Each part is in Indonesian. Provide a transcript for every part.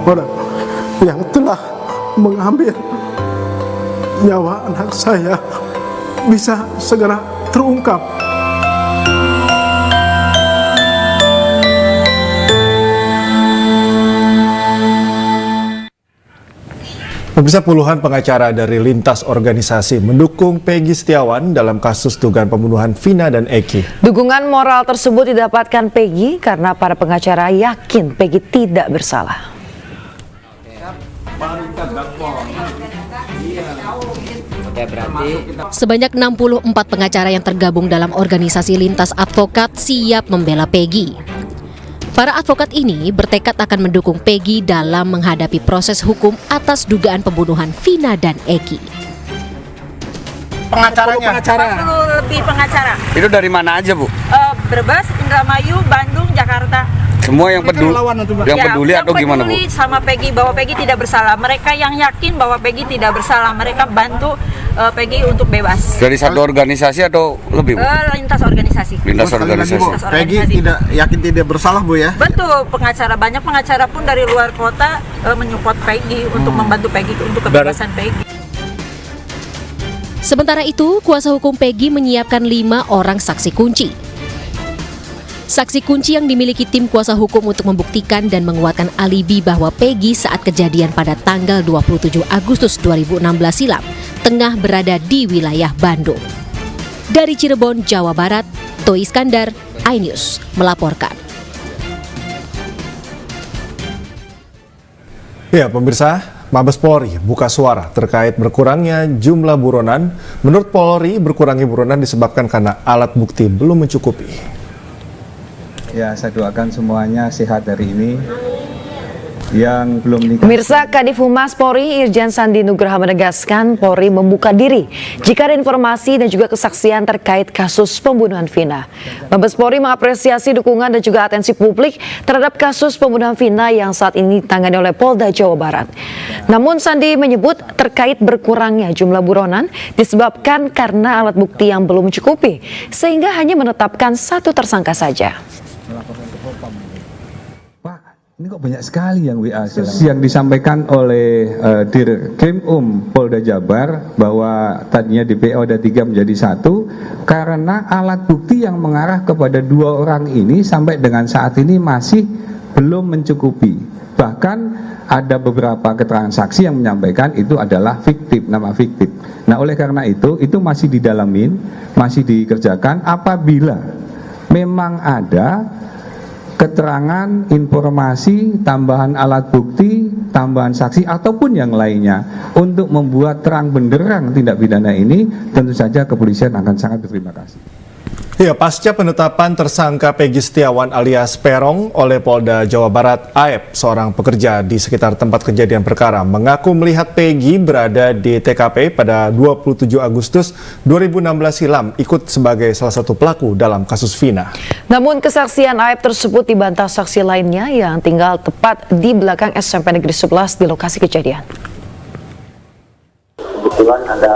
orang yang telah mengambil nyawa anak saya bisa segera terungkap. Pemirsa, puluhan pengacara dari lintas organisasi mendukung Peggy Setiawan dalam kasus dugaan pembunuhan Vina dan Eki. Dukungan moral tersebut didapatkan Peggy karena para pengacara yakin Peggy tidak bersalah. Sebanyak 64 pengacara yang tergabung dalam organisasi lintas advokat siap membela Peggy. Para advokat ini bertekad akan mendukung Peggy dalam menghadapi proses hukum atas dugaan pembunuhan Vina dan Eki. Pengacaranya? 40 lebih pengacara. Itu dari mana aja, Bu? Brebes, Indramayu, Bandung, Jakarta. Semua yang peduli atau gimana, Bu? Sama Peggy, bahwa Peggy tidak bersalah. Mereka yang yakin bahwa Peggy tidak bersalah. Mereka bantu Peggy untuk bebas. Dari satu organisasi atau lebih, Bu? Lintas organisasi. Lintas organisasi. Peggy tidak yakin tidak bersalah, Bu, ya? Betul, pengacara. Banyak pengacara pun dari luar kota menyupport Peggy untuk membantu Peggy untuk kebebasan Peggy. Sementara itu, kuasa hukum Peggy menyiapkan 5 orang saksi kunci. Saksi kunci yang dimiliki tim kuasa hukum untuk membuktikan dan menguatkan alibi bahwa Peggy saat kejadian pada tanggal 27 Agustus 2016 silam tengah berada di wilayah Bandung. Dari Cirebon, Jawa Barat, Toi Iskandar, iNews melaporkan. Ya, pemirsa, Mabes Polri buka suara terkait berkurangnya jumlah buronan. Menurut Polri, berkurangnya buronan disebabkan karena alat bukti belum mencukupi. Ya, saya doakan semuanya sehat hari ini. Yang belum nikah. Pemirsa, Kadif Humas Polri Irjen Sandi Nugraha menegaskan Polri membuka diri jika ada informasi dan juga kesaksian terkait kasus pembunuhan Vina. Mabes Polri mengapresiasi dukungan dan juga atensi publik terhadap kasus pembunuhan Vina yang saat ini ditangani oleh Polda Jawa Barat. Namun Sandi menyebut terkait berkurangnya jumlah buronan disebabkan karena alat bukti yang belum mencukupi sehingga hanya menetapkan 1 tersangka saja. Ini kok banyak sekali yang WA yang disampaikan oleh Dirkrim Polda Jabar bahwa tadinya DPO ada 3 menjadi 1 karena alat bukti yang mengarah kepada 2 orang ini sampai dengan saat ini masih belum mencukupi. Bahkan ada beberapa keterangan saksi yang menyampaikan itu adalah fiktif, nama fiktif. Nah, oleh karena itu masih didalamin, masih dikerjakan. Apabila memang ada keterangan, informasi, tambahan alat bukti, tambahan saksi ataupun yang lainnya untuk membuat terang benderang tindak pidana ini, tentu saja kepolisian akan sangat berterima kasih. Ya, pasca penetapan tersangka Peggy Setiawan alias Peron oleh Polda Jawa Barat, Aep, seorang pekerja di sekitar tempat kejadian perkara, mengaku melihat Peggy berada di TKP pada 27 Agustus 2016 silam, ikut sebagai salah satu pelaku dalam kasus Vina. Namun kesaksian Aep tersebut dibantah saksi lainnya yang tinggal tepat di belakang SMP Negeri 11 di lokasi kejadian. Kebetulan ada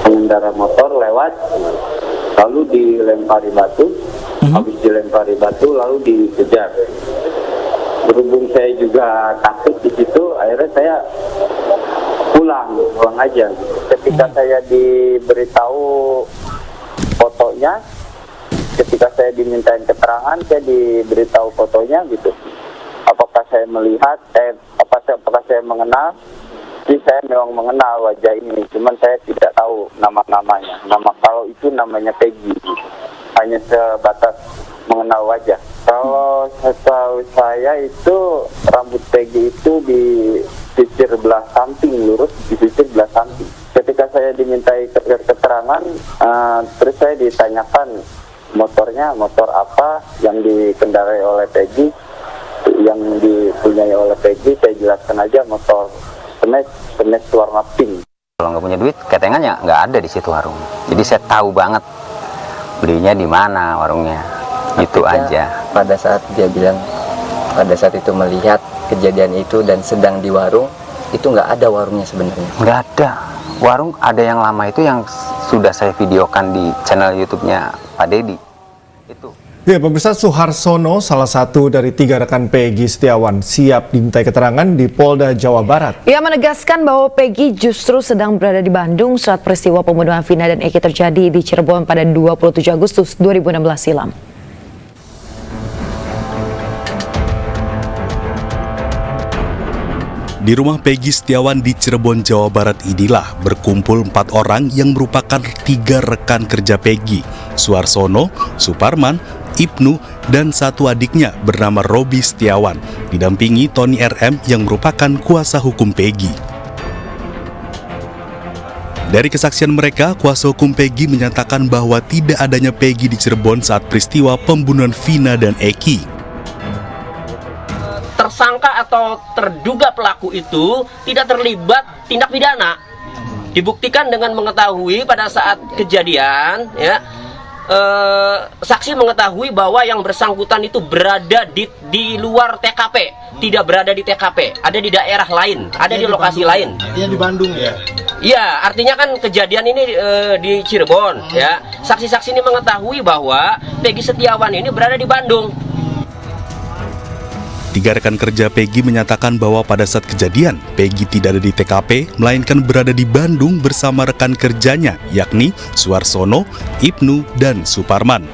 pengendara motor lewat, lalu dilempari batu, habis dilempari batu lalu dikejar. Berhubung saya juga takut di situ, akhirnya saya pulang aja. Ketika saya diberitahu fotonya, ketika saya dimintain keterangan, saya diberitahu fotonya gitu. Apakah saya melihat, apakah saya mengenal? Jadi saya memang mengenal wajah ini, cuman saya tidak tahu nama-namanya. Kalau itu namanya Peggy, hanya sebatas mengenal wajah. Kalau setahu saya itu rambut Peggy itu disisir belah samping, lurus disisir belah samping. Ketika saya dimintai keterangan, terus saya ditanyakan motornya, motor apa yang dikendarai oleh Peggy, yang dipunyai oleh Peggy. Saya jelaskan aja motor Smash warna pink. Kalau nggak punya duit, ketengannya nggak ada di situ warung. Jadi saya tahu banget belinya di mana warungnya. Itu aja. Pada saat dia bilang, pada saat itu melihat kejadian itu dan sedang di warung, itu nggak ada warungnya sebenarnya. Nggak ada. Warung ada yang lama itu yang sudah saya videokan di channel YouTube-nya Pak Dedi. Itu. Ya, pemirsa, Suharsono, salah satu dari 3 rekan Peggy Setiawan, siap dimintai keterangan di Polda Jawa Barat. Ia menegaskan bahwa Peggy justru sedang berada di Bandung saat peristiwa pembunuhan Vina dan Eki terjadi di Cirebon pada 27 Agustus 2016 silam. Di rumah Peggy Setiawan di Cirebon, Jawa Barat inilah berkumpul 4 orang yang merupakan 3 rekan kerja Peggy, Suharsono, Suparman, Ibnu, dan 1 adiknya bernama Robi Setiawan, didampingi Tony RM yang merupakan kuasa hukum Peggy. Dari kesaksian mereka, kuasa hukum Peggy menyatakan bahwa tidak adanya Peggy di Cirebon saat peristiwa pembunuhan Vina dan Eki. Tersangka atau terduga pelaku itu tidak terlibat tindak pidana. Dibuktikan dengan mengetahui pada saat kejadian, ya, saksi mengetahui bahwa yang bersangkutan itu berada di luar TKP, tidak berada di TKP, ada di daerah lain, ada di lokasi lain. Artinya di Bandung ya? Iya, artinya kan kejadian ini di Cirebon, ya. Saksi-saksi ini mengetahui bahwa Peggy Setiawan ini berada di Bandung. 3 rekan kerja Peggy menyatakan bahwa pada saat kejadian, Peggy tidak ada di TKP, melainkan berada di Bandung bersama rekan kerjanya, yakni Suharsono, Ibnu, dan Suparman.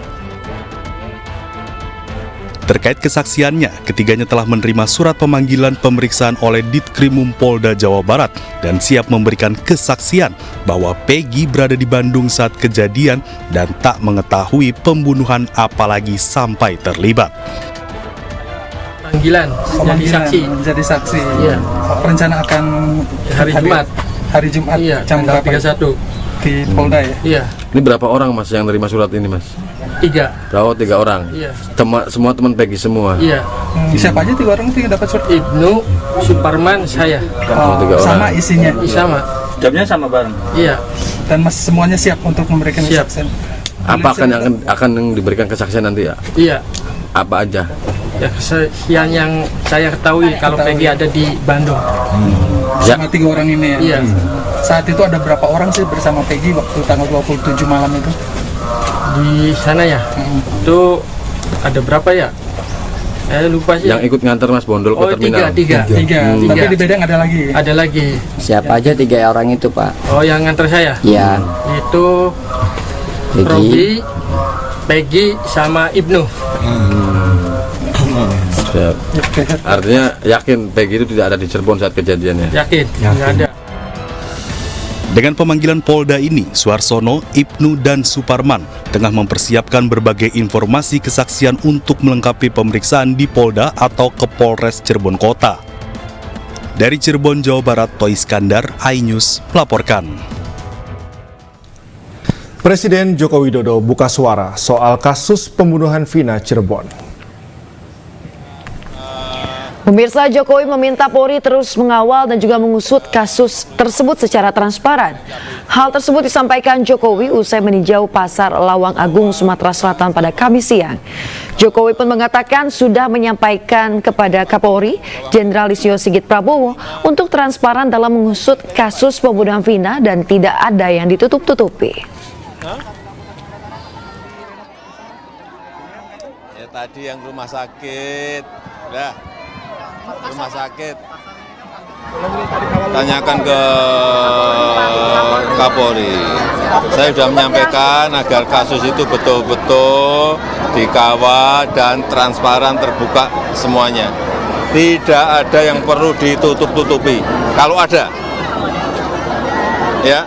Terkait kesaksiannya, ketiganya telah menerima surat pemanggilan pemeriksaan oleh Ditkrimum Polda Jawa Barat dan siap memberikan kesaksian bahwa Peggy berada di Bandung saat kejadian dan tak mengetahui pembunuhan apalagi sampai terlibat. Panggilan jadi saksi. Iya. Rencana akan hari Jumat iya, jam 31 di Polda ya. Iya. Ini berapa orang Mas yang nerima surat ini Mas? 3. Oh, 3 orang. Iya. Semua teman Peggy semua. Iya. Siapa aja 3 orang itu yang dapat surat? Ibnu, Suparman, saya. 3 orang. Sama isinya. Sama. Jamnya sama bareng. Iya. Dan Mas semuanya siap untuk memberikan kesaksian. Apa akan yang diberikan kesaksian nanti ya? Iya. Apa aja? Ya, kesaksian yang saya ketahui kalau Peggy ada di Bandung. Sama 3 orang ini ya? Iya. Saat itu ada berapa orang sih bersama Peggy waktu tanggal 27 malam itu? Di sana ya? Itu ada berapa ya? Lupa sih. Yang ikut nganter Mas Bondol ke terminal? 3. Tapi di Bedeng ada lagi? Ada lagi. Siapa aja 3 orang itu Pak? Oh, yang nganter saya? Iya. Itu Robi, Peggy, sama Ibnu. Artinya yakin Peggy itu tidak ada di Cirebon saat kejadiannya? Yakin. Nggak ada. Dengan pemanggilan Polda ini, Suharsono, Ibnu, dan Suparman tengah mempersiapkan berbagai informasi kesaksian untuk melengkapi pemeriksaan di Polda atau ke Polres Cirebon Kota. Dari Cirebon, Jawa Barat, Toy Iskandar, iNews melaporkan. Presiden Joko Widodo buka suara soal kasus pembunuhan Vina Cirebon. Pemirsa, Jokowi meminta Polri terus mengawal dan juga mengusut kasus tersebut secara transparan. Hal tersebut disampaikan Jokowi usai meninjau Pasar Lawang Agung, Sumatera Selatan pada Kamis siang. Jokowi pun mengatakan sudah menyampaikan kepada Kapolri Jenderal Listio Sigit Prabowo untuk transparan dalam mengusut kasus pembunuhan Vina dan tidak ada yang ditutup-tutupi. Ya tadi yang rumah sakit, udah. Rumah sakit, tanyakan ke Kapolri. Saya sudah menyampaikan agar kasus itu betul-betul dikawal dan transparan, terbuka semuanya. Tidak ada yang perlu ditutup-tutupi. Kalau ada, ya.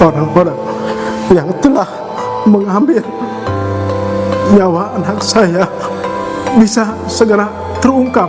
Orang-orang yang telah mengambil nyawa anak saya bisa segera terungkap.